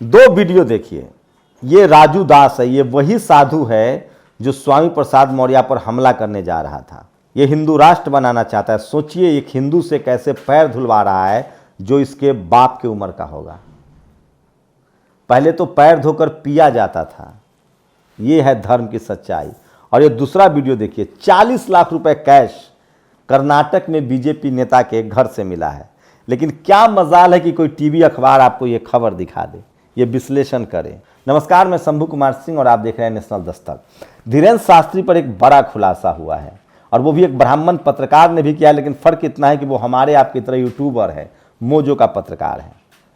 दो वीडियो देखिए। ये राजू दास है, ये वही साधु है जो स्वामी प्रसाद मौर्य पर हमला करने जा रहा था। ये हिंदू राष्ट्र बनाना चाहता है। सोचिए एक हिंदू से कैसे पैर धुलवा रहा है जो इसके बाप की उम्र का होगा। पहले तो पैर धोकर पिया जाता था। ये है धर्म की सच्चाई। और ये दूसरा वीडियो देखिए, 40 लाख रुपए कैश कर्नाटक में बीजेपी नेता के घर से मिला है। लेकिन क्या मजाल है कि कोई टीवी अखबार आपको ये खबर दिखा दे, ये विश्लेषण करे। नमस्कार, मैं शंभू कुमार सिंह और आप देख रहे हैं नेशनल दस्तक। धीरेन्द्र शास्त्री पर एक बड़ा खुलासा हुआ है और वो भी एक ब्राह्मण पत्रकार ने भी किया, लेकिन फर्क इतना है कि वो हमारे आपकी तरह यूट्यूबर है, मोजो का पत्रकार है।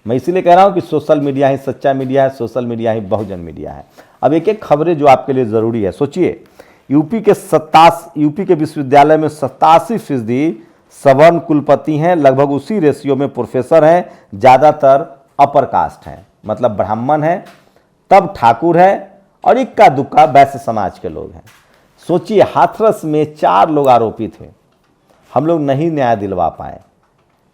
मैं इसीलिए कह रहा हूं कि सोशल मीडिया ही सच्चा मीडिया है, सोशल मीडिया ही बहुजन मीडिया है। अब एक एक खबरें जो आपके लिए जरूरी है। सोचिए यूपी के विश्वविद्यालय में 87% सवर्ण कुलपति हैं, लगभग उसी रेशियो में प्रोफेसर हैं, ज़्यादातर अपर कास्ट हैं, मतलब ब्राह्मण हैं, तब ठाकुर है और इक्का दुक्का वैश्य समाज के लोग हैं। सोचिए हाथरस में 4 लोग आरोपी थे, हम लोग नहीं न्याय दिलवा पाए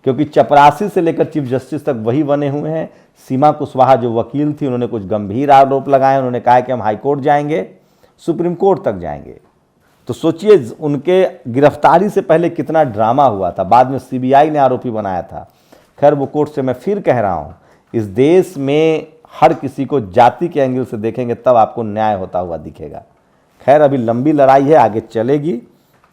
क्योंकि चपरासी से लेकर चीफ जस्टिस तक वही बने हुए हैं। सीमा कुशवाहा जो वकील थी उन्होंने कुछ गंभीर आरोप लगाए। उन्होंने कहा कि हम हाईकोर्ट जाएंगे, सुप्रीम कोर्ट तक जाएंगे। तो सोचिए उनके गिरफ्तारी से पहले कितना ड्रामा हुआ था। बाद में सीबीआई ने आरोपी बनाया था। खैर वो कोर्ट से मैं फिर कह रहा हूँ, इस देश में हर किसी को जाति के एंगल से देखेंगे तब आपको न्याय होता हुआ दिखेगा। खैर अभी लंबी लड़ाई है, आगे चलेगी।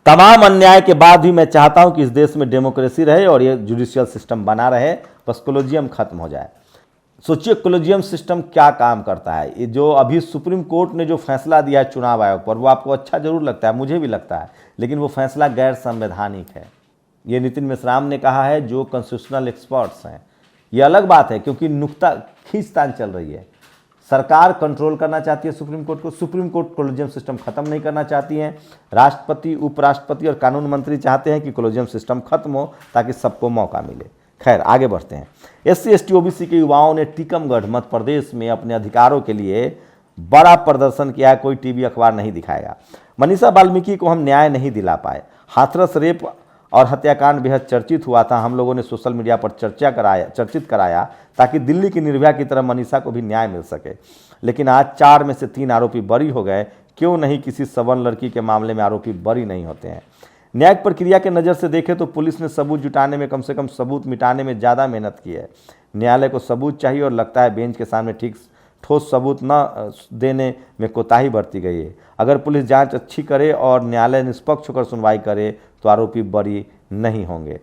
तमाम अन्याय के बाद भी मैं चाहता हूं कि इस देश में डेमोक्रेसी रहे और ये जुडिशियल सिस्टम बना रहे, बस कोलिजियम खत्म हो जाए। सोचिए कोलिजियम सिस्टम क्या काम करता है। ये जो अभी सुप्रीम कोर्ट ने जो फैसला दिया है चुनाव आयोग पर, वो आपको अच्छा जरूर लगता है, मुझे भी लगता है, लेकिन वो फैसला गैर संवैधानिक है। ये नितिन मिश्राम ने कहा है जो कॉन्स्टिट्यूशनल एक्सपर्ट्स हैं। ये अलग बात है क्योंकि नुक्ता खींचतान चल रही है। सरकार कंट्रोल करना चाहती है सुप्रीम कोर्ट को, सुप्रीम कोर्ट कोलिजियम सिस्टम खत्म नहीं करना चाहती है। राष्ट्रपति, उपराष्ट्रपति और कानून मंत्री चाहते हैं कि कोलिजियम सिस्टम खत्म हो ताकि सबको मौका मिले। खैर आगे बढ़ते हैं। SC ST OBC के युवाओं ने टीकमगढ़ मध्य प्रदेश में अपने अधिकारों के लिए बड़ा प्रदर्शन किया है। कोई टीवी अखबार नहीं दिखाएगा। मनीषा वाल्मीकि को हम न्याय नहीं दिला पाए। हाथरस रेप और हत्याकांड बेहद चर्चित हुआ था। हम लोगों ने सोशल मीडिया पर चर्चित कराया ताकि दिल्ली की निर्भया की तरह मनीषा को भी न्याय मिल सके। लेकिन आज 4 में से 3 आरोपी बरी हो गए। क्यों नहीं किसी सवर्ण लड़की के मामले में आरोपी बरी नहीं होते हैं। न्यायिक प्रक्रिया के नज़र से देखें तो पुलिस ने सबूत जुटाने में, कम से कम सबूत मिटाने में ज़्यादा मेहनत की है। न्यायालय को सबूत चाहिए और लगता है बेंच के सामने ठीक ठोस सबूत न देने में कोताही बरती गई है। अगर पुलिस जांच अच्छी करे और न्यायालय निष्पक्ष होकर सुनवाई करे तो आरोपी बरी नहीं होंगे।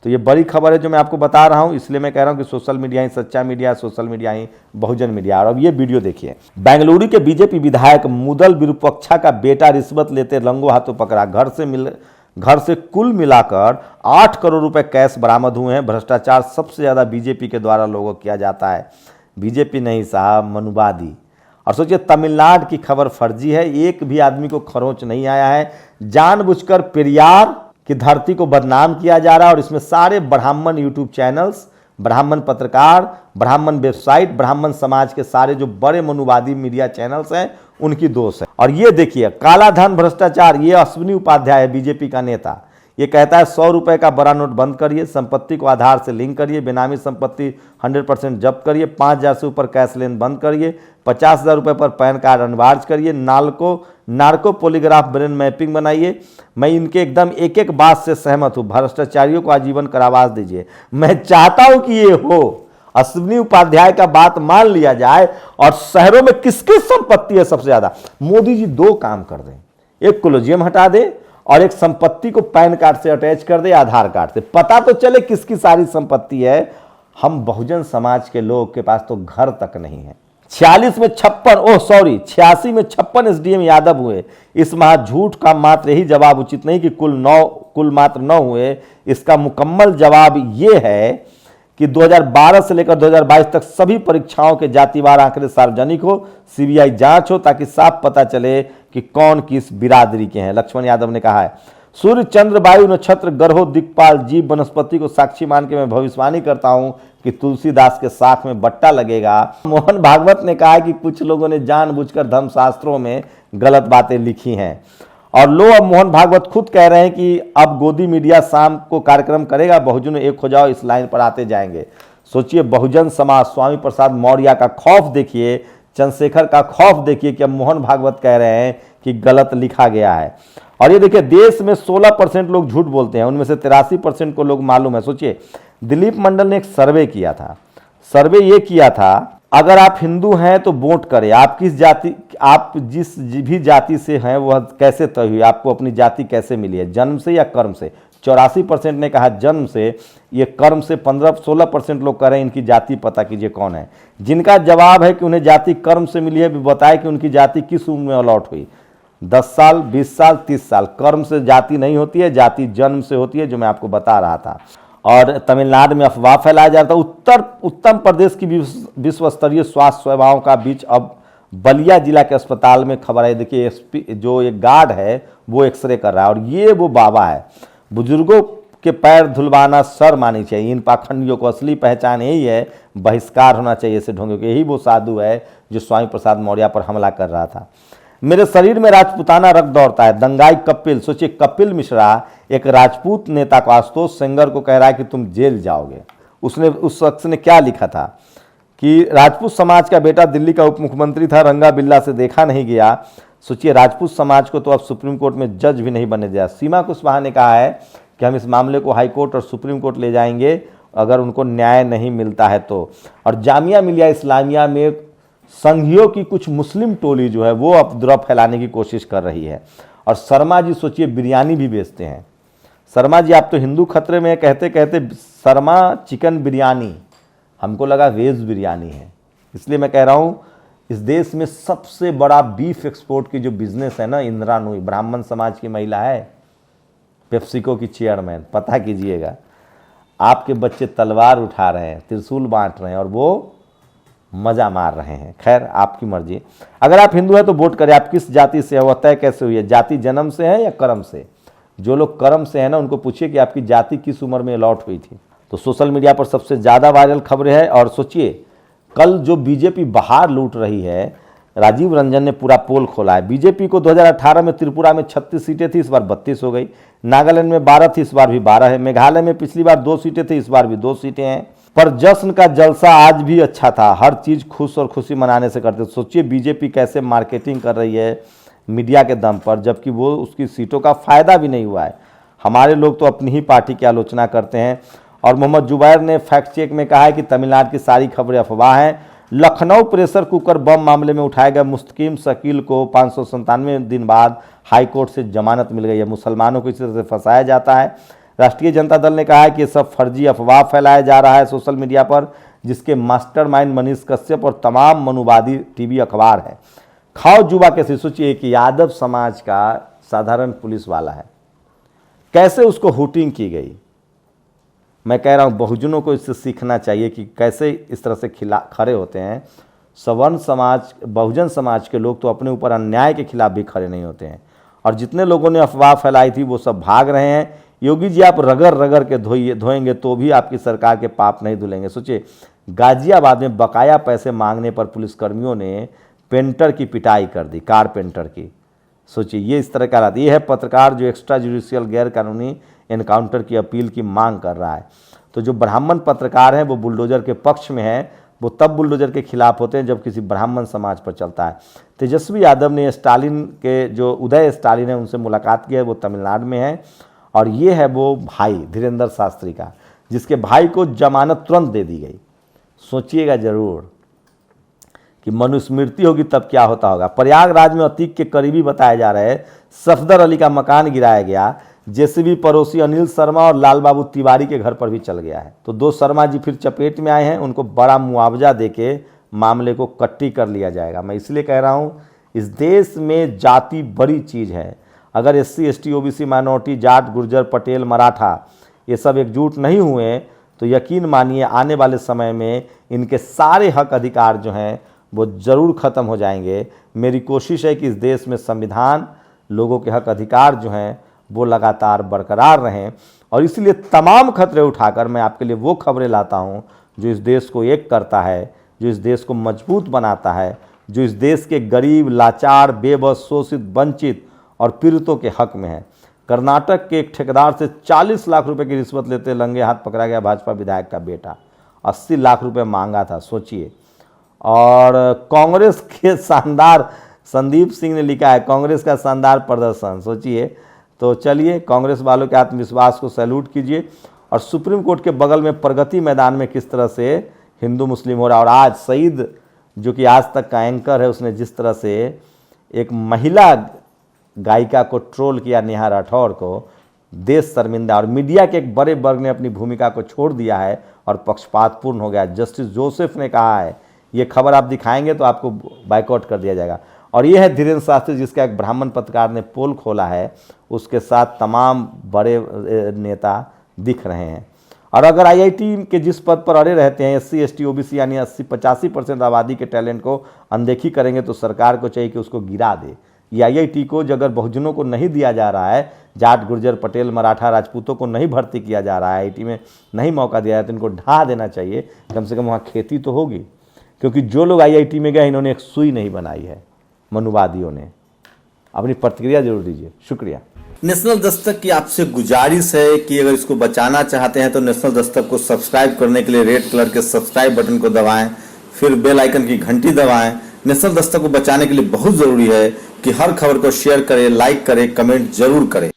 तो ये बड़ी खबर है जो मैं आपको बता रहा हूँ, इसलिए मैं कह रहा हूँ कि सोशल मीडिया ही सच्चा मीडिया, सोशल मीडिया ही बहुजन मीडिया। और अब ये वीडियो देखिए। बेंगलुरु के बीजेपी विधायक मुदल विरूपाक्षा का बेटा रिश्वत लेते रंगों हाथों पकड़ा। घर से कुल मिलाकर 8 करोड़ रुपए कैश बरामद हुए हैं। भ्रष्टाचार सबसे ज़्यादा बीजेपी के द्वारा लोगों को किया जाता है। बीजेपी नहीं साहब, मनुवादी। और सोचिए तमिलनाडु की खबर फर्जी है। एक भी आदमी को खरोंच नहीं आया है। जानबूझकर पेरियार की धरती को बदनाम किया जा रहा है और इसमें सारे ब्राह्मण यूट्यूब चैनल्स, ब्राह्मण पत्रकार, ब्राह्मण वेबसाइट, ब्राह्मण समाज के सारे जो बड़े मनुवादी मीडिया चैनल्स हैं उनकी दोष है। और ये देखिए काला धन भ्रष्टाचार। ये अश्विनी उपाध्याय है बीजेपी का नेता। ये कहता है 100 रुपए का बड़ा नोट बंद करिए, संपत्ति को आधार से लिंक करिए, बेनामी संपत्ति 100% जब्त करिए, 5000 से ऊपर कैश लेन बंद करिए, 50,000 रुपये पर पैन कार्ड अनिवार्य करिए, नार्को पॉलीग्राफ ब्रेन मैपिंग बनाइए। मैं इनके एकदम एक एक बात से सहमत हूँ। भ्रष्टाचारियों को आजीवन कारावास दीजिए। मैं चाहता हूँ कि ये हो, अश्विनी उपाध्याय का बात मान लिया जाए। और शहरों में किसकी संपत्ति है सबसे ज्यादा, मोदी जी 2 काम कर दें। एक कोलिजियम हटा दे और एक संपत्ति को पैन कार्ड से अटैच कर दे, आधार कार्ड से, पता तो चले किसकी सारी संपत्ति है। हम बहुजन समाज के लोग के पास तो घर तक नहीं है। 86 में 56 SDM यादव हुए। इस माह झूठ का मात्र यही जवाब उचित नहीं कि कुल मात्र 9 हुए। इसका मुकम्मल जवाब ये है कि 2012 से लेकर 2022 तक सभी परीक्षाओं के जातिवार आंकड़े सार्वजनिक हो, सीबीआई जांच हो ताकि साफ पता चले कि कौन किस बिरादरी के हैं। लक्ष्मण यादव ने कहा है। सूर्य, चंद्र, वायु, नक्षत्र, ग्रहों, दिक्पाल, जीव, वनस्पति को साक्षी मान के मैं भविष्यवाणी करता हूं कि तुलसीदास के साख में बट्टा लगेगा। मोहन भागवत ने कहा है कि कुछ लोगों ने जानबूझकर धर्मशास्त्रों में गलत बातें लिखी हैं। और लो अब मोहन भागवत खुद कह रहे हैं कि अब गोदी मीडिया शाम को कार्यक्रम करेगा, बहुजन एक हो जाओ, इस लाइन पर आते जाएंगे। सोचिए, बहुजन समाज, स्वामी प्रसाद मौर्य का खौफ देखिए, चंद्रशेखर का खौफ देखिए कि अब मोहन भागवत कह रहे हैं कि गलत लिखा गया है। और ये देखिए, देश में 16% लोग झूठ बोलते हैं, उनमें से 83% को लोग मालूम है। सोचिए, दिलीप मंडल ने एक सर्वे किया था। सर्वे ये किया था, अगर आप हिंदू हैं तो वोट करें, आप किस जाति, आप जिस भी जाति से हैं वह कैसे तय हुई, आपको अपनी जाति कैसे मिली है, जन्म से या कर्म से। 84% ने कहा जन्म से, ये कर्म से 15-16% लोग कह रहे हैं इनकी जाति पता कीजिए कौन है। जिनका जवाब है कि उन्हें जाति कर्म से मिली है, भी बताए कि उनकी जाति किस उम्र में अलॉट हुई, 10 साल, 20 साल, 30 साल। कर्म से जाति नहीं होती है, जाति जन्म से होती है, जो मैं आपको बता रहा था। और तमिलनाडु में अफवाह फैलाया जा रहा था। उत्तर प्रदेश की विश्व स्तरीय स्वास्थ्य सेवाओं का बीच अब बलिया जिला के अस्पताल में खबर है। देखिए, एसपी जो एक गार्ड है वो एक्सरे कर रहा है, और ये वो बाबा है। बुजुर्गों के पैर धुलवाना शर्म आनी चाहिए। इन पाखंडियों को असली पहचान यही है, बहिष्कार होना चाहिए ऐसे ढोंगियों के। यही वो साधु है जो स्वामी प्रसाद मौर्य पर हमला कर रहा था। मेरे शरीर में राजपूताना रक्त दौड़ता है, दंगाई कपिल। सोचिए, कपिल मिश्रा एक राजपूत नेता को, आशुतोष सेंगर को कह रहा है कि तुम जेल जाओगे। उसने, उस शख्स ने क्या लिखा था कि राजपूत समाज का बेटा दिल्ली का उप मुख्यमंत्री था, रंगा बिल्ला से देखा नहीं गया। सोचिए, राजपूत समाज को तो अब सुप्रीम कोर्ट में जज भी नहीं बनने दिया। सीमा कुशवाहा ने कहा है कि हम इस मामले को हाई कोर्ट और सुप्रीम कोर्ट ले जाएंगे अगर उनको न्याय नहीं मिलता है तो। और जामिया मिलिया इस्लामिया में संघियों की कुछ मुस्लिम टोली जो है वो अफवाह फैलाने की कोशिश कर रही है। और शर्मा जी सोचिए, बिरयानी भी बेचते हैं। शर्मा जी, आप तो हिंदू खतरे में कहते कहते शर्मा चिकन बिरयानी, हमको लगा वेज बिरयानी है। इसलिए मैं कह रहा हूँ, इस देश में सबसे बड़ा बीफ एक्सपोर्ट की जो बिजनेस है ना, इंदिरा नूई, ब्राह्मण समाज की महिला है, पेप्सिको की चेयरमैन। पता कीजिएगा, आपके बच्चे तलवार उठा रहे हैं, त्रिशूल बांट रहे हैं, और वो मजा मार रहे हैं। खैर, आपकी मर्जी। अगर आप हिंदू हैं तो वोट करें। आप किस जाति से है वह तय कैसे हुई है, जाति जन्म से है या कर्म से। जो लोग कर्म से है ना, उनको पूछिए कि आपकी जाति किस उम्र में अलॉट हुई थी। तो सोशल मीडिया पर सबसे ज़्यादा वायरल खबरें हैं। और सोचिए, कल जो बीजेपी बाहर लूट रही है, राजीव रंजन ने पूरा पोल खोला है। बीजेपी को 2018 में त्रिपुरा में 36 सीटें थी, इस बार 32 हो गई। नागालैंड में 12 थी, इस बार भी 12 है। मेघालय में पिछली बार 2 सीटें थी, इस बार भी 2 सीटें हैं। पर जश्न का जलसा आज भी अच्छा था। हर चीज खुश और खुशी मनाने से करते। सोचिए, बीजेपी कैसे मार्केटिंग कर रही है मीडिया के दम पर, जबकि वो उसकी सीटों का फायदा भी नहीं हुआ है। हमारे लोग तो अपनी ही पार्टी की आलोचना करते हैं। और मोहम्मद जुबैर ने फैक्ट चेक में कहा है कि तमिलनाडु की सारी खबरें अफवाह हैं। लखनऊ प्रेशर कुकर बम मामले में उठाए गए मुस्तकीम शकील को 597 दिन बाद हाईकोर्ट से जमानत मिल गई है। मुसलमानों को इस तरह से फंसाया जाता है। राष्ट्रीय जनता दल ने कहा है कि ये सब फर्जी अफवाह फैलाया जा रहा है सोशल मीडिया पर, जिसके मास्टरमाइंड मनीष कश्यप और तमाम मनुवादी टीवी अखबार है। खाओ जुबा कैसे। सोचिए, कि यादव समाज का साधारण पुलिस वाला है, कैसे उसको हुटिंग की गई। मैं कह रहा हूँ, बहुजनों को इससे सीखना चाहिए कि कैसे इस तरह से खड़े होते हैं। सवर्ण समाज, बहुजन समाज के लोग तो अपने ऊपर अन्याय के खिलाफ भी खड़े नहीं होते हैं। और जितने लोगों ने अफवाह फैलाई थी वो सब भाग रहे हैं। योगी जी, आप रगड़ रगड़ के धोएंगे तो भी आपकी सरकार के पाप नहीं धुलेंगे। सोचिए, गाजियाबाद में बकाया पैसे मांगने पर पुलिसकर्मियों ने पेंटर की पिटाई कर दी, कारपेंटर की। सोचिए, ये इस तरह का हालात। ये है पत्रकार जो एक्स्ट्रा जुडिशियल गैर कानूनी एनकाउंटर की अपील की मांग कर रहा है। तो जो ब्राह्मण पत्रकार हैं वो बुलडोजर के पक्ष में हैं। वो तब बुलडोजर के खिलाफ होते हैं जब किसी ब्राह्मण समाज पर चलता है। तेजस्वी यादव ने स्टालिन के, जो उदय स्टालिन है, उनसे मुलाकात की है। वो तमिलनाडु में है। और ये है वो भाई धीरेन्द्र शास्त्री का, जिसके भाई को जमानत तुरंत दे दी गई। सोचिएगा जरूर कि मनुस्मृति होगी तब क्या होता होगा। प्रयागराज में अतीक के करीबी बताए जा रहे सफदर अली का मकान गिराया गया। जेसीबी पड़ोसी अनिल शर्मा और लाल बाबू तिवारी के घर पर भी चल गया है। तो 2 शर्मा जी फिर चपेट में आए हैं। उनको बड़ा मुआवजा देके मामले को कट्टी कर लिया जाएगा। मैं इसलिए कह रहा हूँ, इस देश में जाति बड़ी चीज़ है। अगर SC ST OBC minority, Jat, Gurjar, Patel, Maratha ये सब एकजुट नहीं हुए तो यकीन मानिए आने वाले समय में इनके सारे हक अधिकार जो हैं वो ज़रूर ख़त्म हो जाएंगे। मेरी कोशिश है कि इस देश में संविधान, लोगों के हक अधिकार जो हैं वो लगातार बरकरार रहें। और इसलिए तमाम खतरे उठाकर मैं आपके लिए वो खबरें लाता हूँ जो इस देश को एक करता है, जो इस देश को मजबूत बनाता है, जो इस देश के गरीब, लाचार, बेबस, शोषित, वंचित और पीड़ितों के हक में है। कर्नाटक के एक ठेकेदार से 40 लाख रुपए की रिश्वत लेते लंगे हाथ पकड़ा गया भाजपा विधायक का बेटा। 80 लाख रुपए मांगा था, सोचिए। और कांग्रेस के शानदार, संदीप सिंह ने लिखा है कांग्रेस का शानदार प्रदर्शन, सोचिए। तो चलिए, कांग्रेस वालों के आत्मविश्वास को सैल्यूट कीजिए। और सुप्रीम कोर्ट के बगल में प्रगति मैदान में किस तरह से हिंदू मुस्लिम हो रहा है। और आज सईद जो कि आज तक का एंकर है, उसने जिस तरह से एक महिला गायिका को ट्रोल किया, नेहा राठौर को, देश शर्मिंदा। और मीडिया के एक बड़े वर्ग ने अपनी भूमिका को छोड़ दिया है और पक्षपातपूर्ण हो गया। जस्टिस जोसेफ ने कहा है, ये खबर आप दिखाएंगे तो आपको बाइकआउट कर दिया जाएगा। और ये है धीरेन्द्र शास्त्री, जिसका एक ब्राह्मण पत्रकार ने पोल खोला है, उसके साथ तमाम बड़े नेता दिख रहे हैं। और अगर आईआईटी के जिस पद पर अड़े रहते हैं, SC ST OBC यानी 80-85% आबादी के टैलेंट को अनदेखी करेंगे, तो सरकार को चाहिए कि उसको गिरा दे। ये आईआईटी को अगर बहुजनों को नहीं दिया जा रहा है, जाट गुर्जर पटेल मराठा राजपूतों को नहीं भर्ती किया जा रहा है, आईआईटी में नहीं मौका दिया है, तो इनको ढा देना चाहिए। कम से कम वहाँ खेती तो होगी, क्योंकि जो लोग आईआईटी में गए, इन्होंने एक सुई नहीं बनाई है, मनुवादियों ने। अपनी प्रतिक्रिया जरूर दीजिए, शुक्रिया। नेशनल दस्तक की आपसे गुजारिश है कि अगर इसको बचाना चाहते हैं तो नेशनल दस्तक को सब्सक्राइब करने के लिए रेड कलर के सब्सक्राइब बटन को दबाएं, फिर बेल आइकन की घंटी दबाएं। नेशनल दस्तक को बचाने के लिए बहुत जरूरी है कि हर खबर को शेयर करें, लाइक करें, कमेंट जरूर करें।